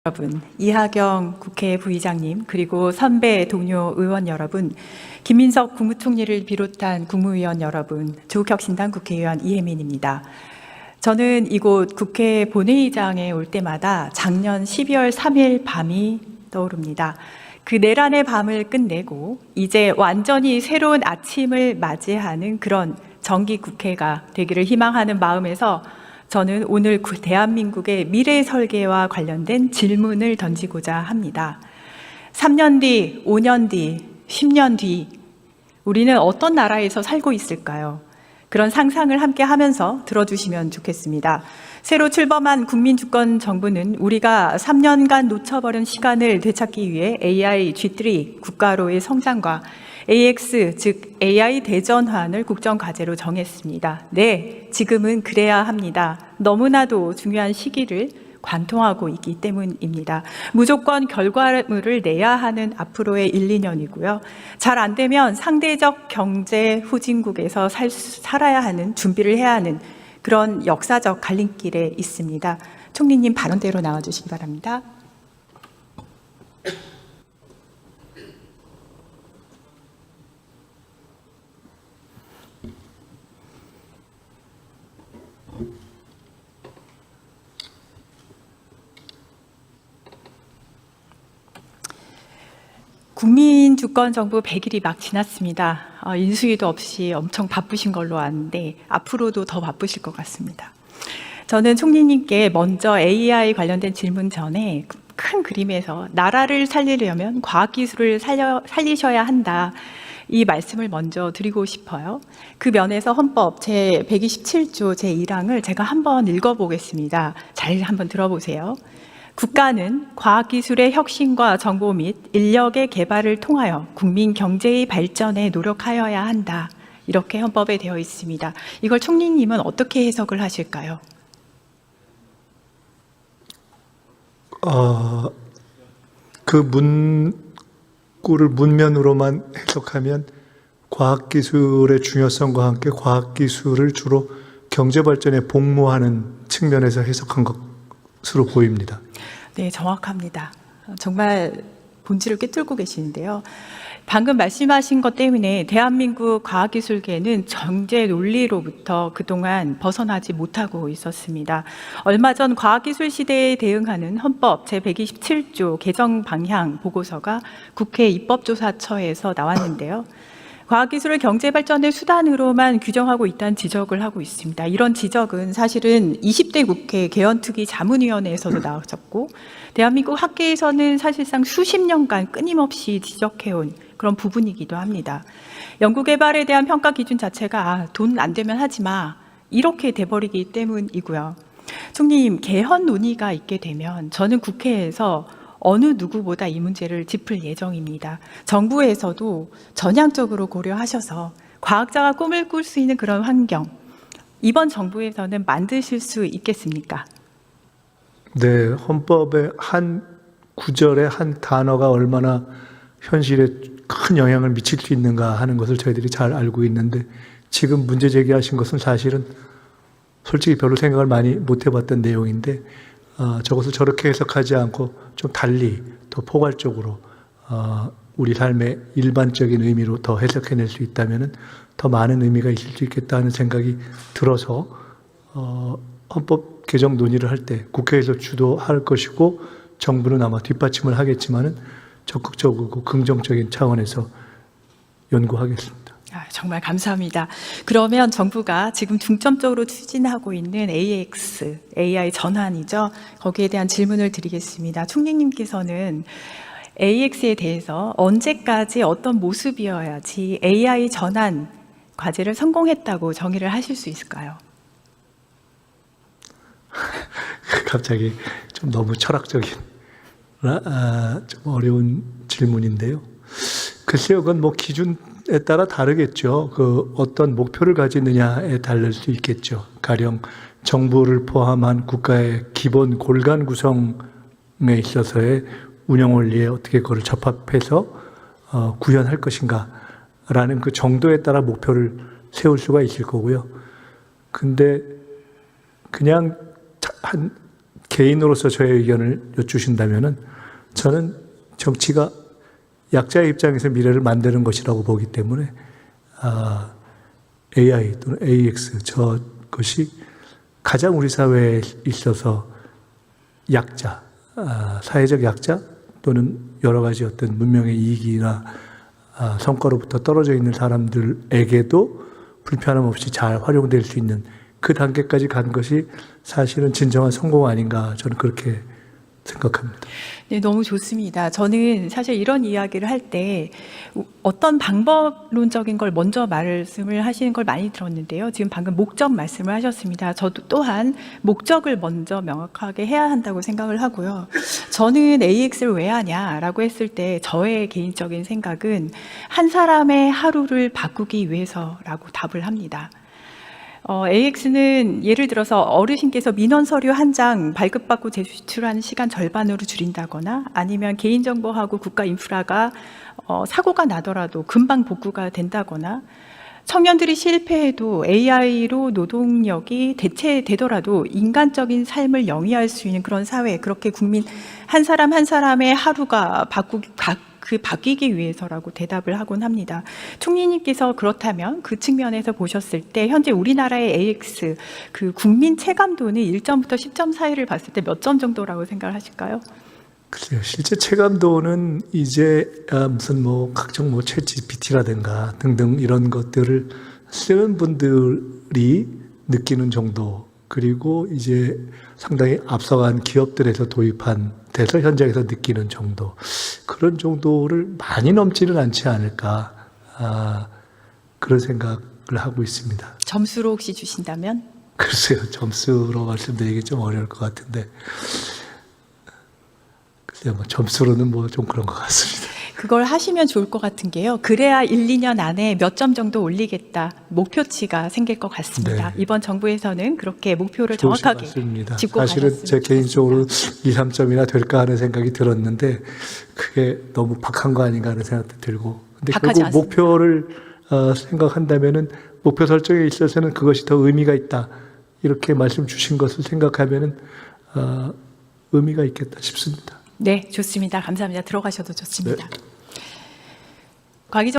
여러분, 이하경 국회 부의장님, 그리고 선배 동료 의원 여러분, 김민석 국무총리를 비롯한 국무위원 여러분, 조국혁신당 국회의원 이혜민입니다. 저는 이곳 국회 본회의장에 올 때마다 작년 12월 3일 밤이 떠오릅니다. 그 내란의 밤을 끝내고 이제 완전히 새로운 아침을 맞이하는 그런 정기 국회가 되기를 희망하는 마음에서 저는 오늘 대한민국의 미래 설계와 관련된 질문을 던지고자 합니다. 3년 뒤, 5년 뒤, 10년 뒤 우리는 어떤 나라에서 살고 있을까요? 그런 상상을 함께 하면서 들어주시면 좋겠습니다. 새로 출범한 국민주권정부는 우리가 3년간 놓쳐버린 시간을 되찾기 위해 AI G3 국가로의 성장과 AX, 즉 AI 대전환을 국정과제로 정했습니다. 네, 지금은 그래야 합니다. 너무나도 중요한 시기를 관통하고 있기 때문입니다. 무조건 결과물을 내야 하는 앞으로의 1, 2년이고요. 잘 안 되면 상대적 경제 후진국에서 살아야 하는, 준비를 해야 하는 그런 역사적 갈림길에 있습니다. 총리님 발언대로 나와주시기 바랍니다. 국민주권정부 100일이 막 지났습니다. 인수위도 없이 엄청 바쁘신 걸로 아는데 앞으로도 더 바쁘실 것 같습니다. 저는 총리님께 먼저 AI 관련된 질문 전에 큰 그림에서 나라를 살리려면 과학기술을 살리셔야 한다. 이 말씀을 먼저 드리고 싶어요. 그 면에서 헌법 제127조 제1항을 제가 한번 읽어보겠습니다. 잘 한번 들어보세요. 국가는 과학기술의 혁신과 정보 및 인력의 개발을 통하여 국민 경제의 발전에 노력하여야 한다. 이렇게 헌법에 되어 있습니다. 이걸 총리님은 어떻게 해석을 하실까요? 그 문구를 문면으로만 해석하면 과학기술의 중요성과 함께 과학기술을 주로 경제발전에 복무하는 측면에서 해석한 것으로 보입니다. 네, 정확합니다. 정말 본질을 꿰뚫고 계시는데요. 방금 말씀하신 것 때문에 대한민국 과학기술계는 경제 논리로부터 그동안 벗어나지 못하고 있었습니다. 얼마 전 과학기술 시대에 대응하는 헌법 제127조 개정 방향 보고서가 국회 입법조사처에서 나왔는데요. 과학기술을 경제발전의 수단으로만 규정하고 있다는 지적을 하고 있습니다. 이런 지적은 사실은 20대 국회 개헌특위 자문위원회에서도 나왔었고 대한민국 학계에서는 사실상 수십 년간 끊임없이 지적해온 그런 부분이기도 합니다. 연구개발에 대한 평가 기준 자체가 돈 안 되면 하지 마 이렇게 돼버리기 때문이고요. 총리님, 개헌 논의가 있게 되면 저는 국회에서 어느 누구보다 이 문제를 짚을 예정입니다. 정부에서도 전향적으로 고려하셔서 과학자가 꿈을 꿀 수 있는 그런 환경, 이번 정부에서는 만드실 수 있겠습니까? 네, 헌법의 한 구절의 한 단어가 얼마나 현실에 큰 영향을 미칠 수 있는가 하는 것을 저희들이 잘 알고 있는데 지금 문제 제기하신 것은 사실은 솔직히 별로 생각을 많이 못 해봤던 내용인데 저것을 저렇게 해석하지 않고 좀 달리 더 포괄적으로 우리 삶의 일반적인 의미로 더 해석해낼 수 있다면 더 많은 의미가 있을 수 있겠다는 생각이 들어서 헌법 개정 논의를 할 때 국회에서 주도할 것이고 정부는 아마 뒷받침을 하겠지만은 적극적이고 긍정적인 차원에서 연구하겠습니다. 정말 감사합니다. 그러면 정부가 지금 중점적으로 추진하고 있는 AX, AI 전환이죠. 거기에 대한 질문을 드리겠습니다. 총리님께서는 AX에 대해서 언제까지 어떤 모습이어야지 AI 전환 과제를 성공했다고 정의를 하실 수 있을까요? 갑자기 좀 너무 철학적인, 좀 어려운 질문인데요. 글쎄요, 그건 뭐 기준에 따라 다르겠죠. 그 어떤 목표를 가지느냐에 달릴 수 있겠죠. 가령 정부를 포함한 국가의 기본 골간 구성에 있어서의 운영 원리에 어떻게 그걸 접합해서 구현할 것인가라는 그 정도에 따라 목표를 세울 수가 있을 거고요. 근데 그냥 한 개인으로서 저의 의견을 여쭈신다면은 저는 정치가 약자의 입장에서 미래를 만드는 것이라고 보기 때문에 AI 또는 AX 저것이 가장 우리 사회에 있어서 약자, 사회적 약자 또는 여러 가지 어떤 문명의 이익이나 성과로부터 떨어져 있는 사람들에게도 불편함 없이 잘 활용될 수 있는 그 단계까지 간 것이 사실은 진정한 성공 아닌가 저는 그렇게 생각합니다. 네, 너무 좋습니다. 저는 사실 이런 이야기를 할 때 어떤 방법론적인 걸 먼저 말씀을 하시는 걸 많이 들었는데요. 지금 방금 목적 말씀을 하셨습니다. 저도 또한 목적을 먼저 명확하게 해야 한다고 생각을 하고요. 저는 AX를 왜 하냐라고 했을 때 저의 개인적인 생각은 한 사람의 하루를 바꾸기 위해서라고 답을 합니다. AX는 예를 들어서 어르신께서 민원 서류 한 장 발급받고 제출하는 시간 절반으로 줄인다거나 아니면 개인정보하고 국가 인프라가 사고가 나더라도 금방 복구가 된다거나 청년들이 실패해도 AI로 노동력이 대체되더라도 인간적인 삶을 영위할 수 있는 그런 사회, 그렇게 국민 한 사람 한 사람의 하루가 바뀌기 위해서라고 대답을 하곤 합니다. 총리님께서 그렇다면 그 측면에서 보셨을 때 현재 우리나라의 AX 그 국민 체감도는 1점부터 10점 사이를 봤을 때 몇 점 정도라고 생각을 하실까요? 글쎄요, 실제 체감도는 이제 무슨 각종 챗GPT라든가 등등 이런 것들을 쓰는 분들이 느끼는 정도, 그리고 이제 상당히 앞서간 기업들에서 도입한 돼서 현장에서 느끼는 정도, 그런 정도를 많이 넘지는 않지 않을까, 그런 생각을 하고 있습니다. 점수로 혹시 주신다면? 글쎄요, 점수로 말씀드리기 좀 어려울 것 같은데, 글쎄요, 점수로는 좀 그런 것 같습니다. 그걸 하시면 좋을 것 같은 게요. 그래야 1, 2년 안에 몇 점 정도 올리겠다 목표치가 생길 것 같습니다. 네. 이번 정부에서는 그렇게 목표를 좋으신 정확하게 말씀입니다. 짚고 사실은 가셨으면 제 개인적으로 좋겠습니다. 2, 3점이나 될까 하는 생각이 들었는데 그게 너무 박한 거 아닌가 하는 생각도 들고, 근데 박하지 결국 목표를 생각한다면은 목표 설정에 있어서는 그것이 더 의미가 있다, 이렇게 말씀 주신 것을 생각하면은 의미가 있겠다 싶습니다. 네, 좋습니다. 감사합니다. 들어가셔도 좋습니다. 네. 곽